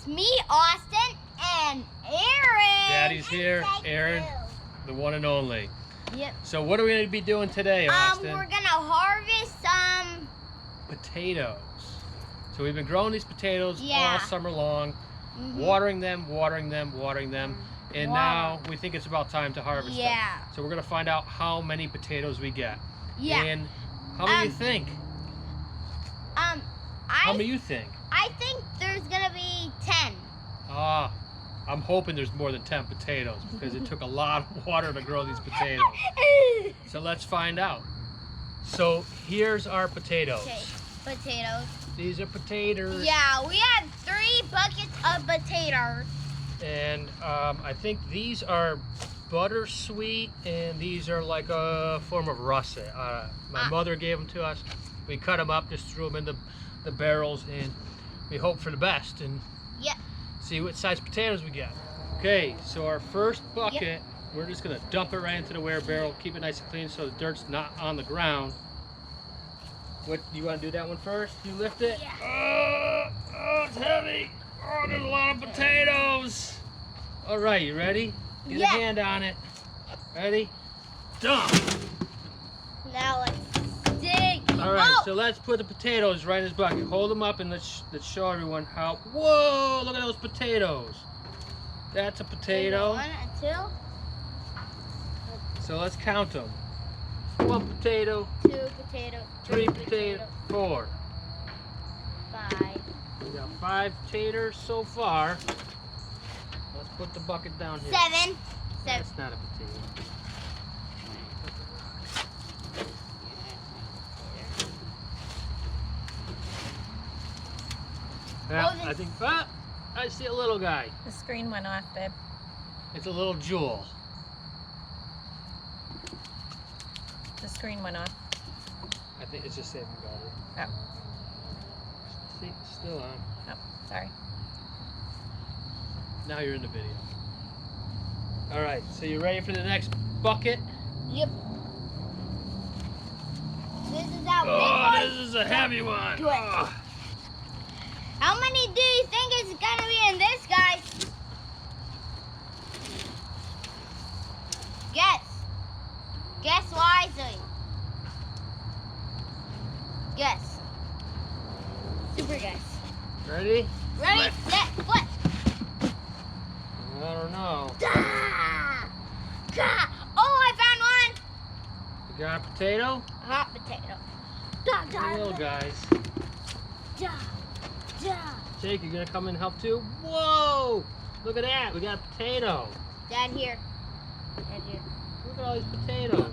It's me, Austin, and Aaron. Daddy's here, Aaron, the one and only. Yep. So what are we going to be doing today, Austin? We're gonna harvest some potatoes. So we've been growing these potatoes all summer long, watering them, and now we think it's about time to harvest them. So we're gonna find out how many potatoes we get. And how many do you think? How many do you think? I think there's gonna be 10. I'm hoping there's more than 10 potatoes because it took a lot of water to grow these potatoes. So let's find out. So here's our potatoes. Okay, potatoes. These are potatoes. Yeah, we have 3 buckets of potatoes. And I think these are buttersweet, and these are like a form of russet. My mother gave them to us. We cut them up, just threw them in the barrels, and we hope for the best and see what size potatoes we get. Okay, so our first bucket, we're just gonna dump it right into the wear barrel, keep it nice and clean so the dirt's not on the ground. What, you want to do that one first? You lift it? Yeah. Oh, it's heavy. Oh, there's a lot of potatoes. All right, you ready? Get a hand on it. Ready? Dump. Now let's dig. All right, so let's put the potatoes right in this bucket. Hold them up and let's show everyone how. Whoa, look at those potatoes. That's a potato. 1 and 2. So let's count them. 1 potato. 2 potato. 3 potato. 4. 5. We got 5 taters so far. Let's put the bucket down here. 7. That's not a potato. Yeah, I think. I see a little guy. The screen went off, babe. It's a little jewel. The screen went off. I think it's just saving battery. Oh. See, it's still on. Oh, sorry. Now you're in the video. All right, so you ready for the next bucket? Yep. This is our big Oh, one. this is a heavy one. Do it. Oh. How many do you think is gonna be in this, guys? Guess. Guess wisely. Guess. Super guess. Ready? Ready, set, flip. I don't know. Gah! Gah! Oh, I found one. You got a potato? A hot potato. Gah, gah, Little gah. guys. Gah, gah. Jake, you gonna come and help too? Whoa! Look at that. We got a potato. Dad here. Dad here. Look at all these potatoes.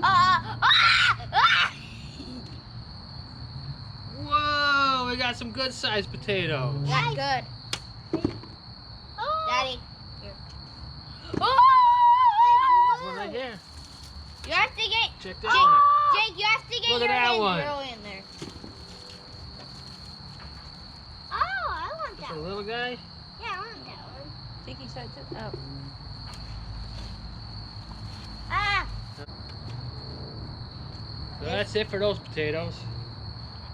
Whoa! We got some good sized potatoes. That's good. Daddy. Here. There's one right here. You have to get. Check that one out. Jake, you have to get Look at your that hand one. really in there. Oh, I want That's a little guy. Yeah, I want that one. Jakey starts it. Oh. Ah. So that's it for those potatoes.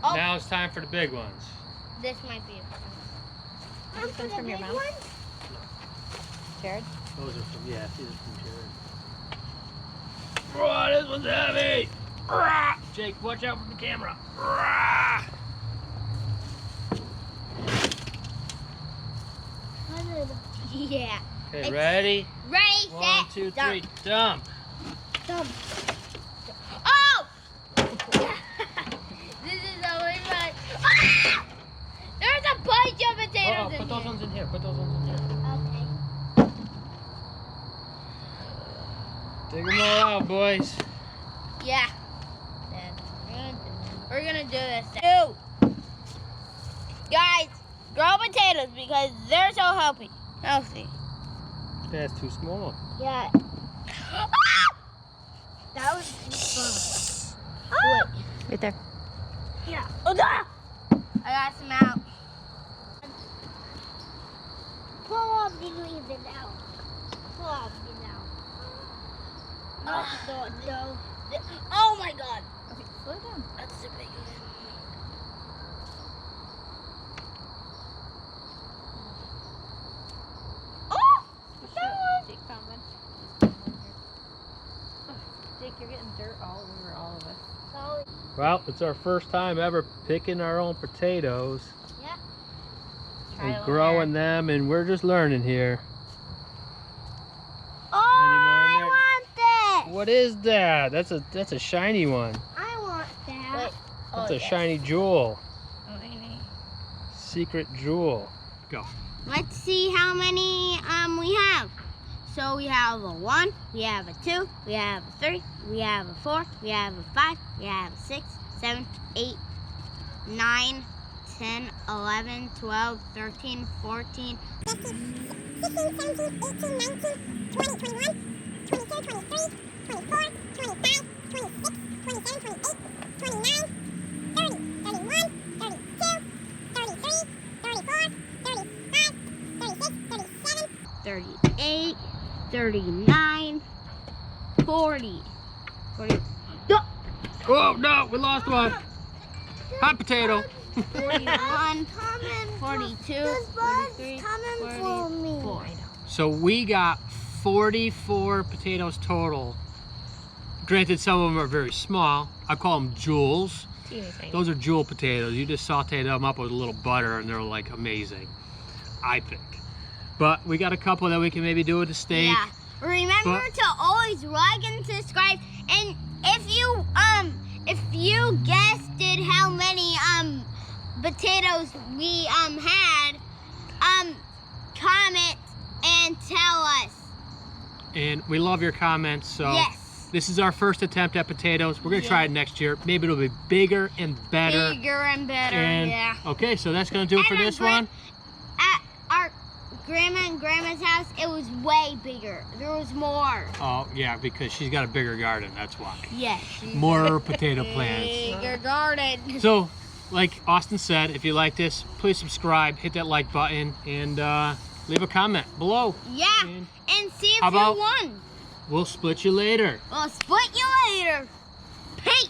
Oh. Now it's time for the big ones. This might be it. This one's from your mouth? Jared? Those are from, yeah, these are from Jared. Oh, this one's heavy. Jake, watch out for the camera. Yeah. Okay, ready? Ready, 1, set, 2, 3, dump. dump. Dump. Oh! This is always fun. Ah! There's a bunch of potatoes in Put those here. ones in here. Put those ones in here. Okay. Dig them all out, boys. Yeah. Then we're gonna do this. Guys, grow potatoes because they're so healthy. That's too small. Yeah. Ah! That was fun. Oh! Right there. Yeah. Oh, I got some out. Pull up the leaves out. Pull up the out. No. Oh my God. Okay, slow down. That's the big one. You're getting dirt all over all of us. Sorry. Well, it's our first time ever picking our own potatoes Trial and and growing them, and we're just learning here. Oh, Any I more want that. What is that? That's a shiny one. I want that. Wait. That's Oh, a yes. shiny jewel. Oh, Amy. Secret jewel. Go. Let's see how many we have. So we have a 1, we have a 2, we have a 3, we have a 4, we have a 5, we have a 6, 7, 8, 9, 10, 11, 12, 13, 14, 15, 16, 17, 18, 19, 20, 21, 22, 23, 24, 25, 26, 27, 28, 29, 30, 31, 32, 33, 34, 35, 36, 37, 38, 39, 40. 40. No! Oh no, we lost one. Hot potato. 41, 42, 43, 44. So we got 44 potatoes total. Granted, some of them are very small. I call them jewels. Teeny tiny. Those are jewel potatoes. You just saute them up with a little butter and they're like amazing, I think. But we got a couple that we can maybe do with a steak. Yeah. Remember to always like and subscribe. And if you guessed it how many potatoes we had, comment and tell us. And we love your comments. So Yes. this is our first attempt at potatoes. We're gonna try it next year. Maybe it'll be bigger and better. Bigger and better, And yeah. okay, so that's gonna do it for And our this one. At our grandma and grandma's house, it was way bigger. There was more. Oh yeah, because she's got a bigger garden. That's why. Yes. More potato plants. Bigger garden. So, like Austin said, if you like this, please subscribe, hit that like button, and leave a comment below. Yeah. And And see if How you about- won. we'll split you later. We'll split you later. Peace.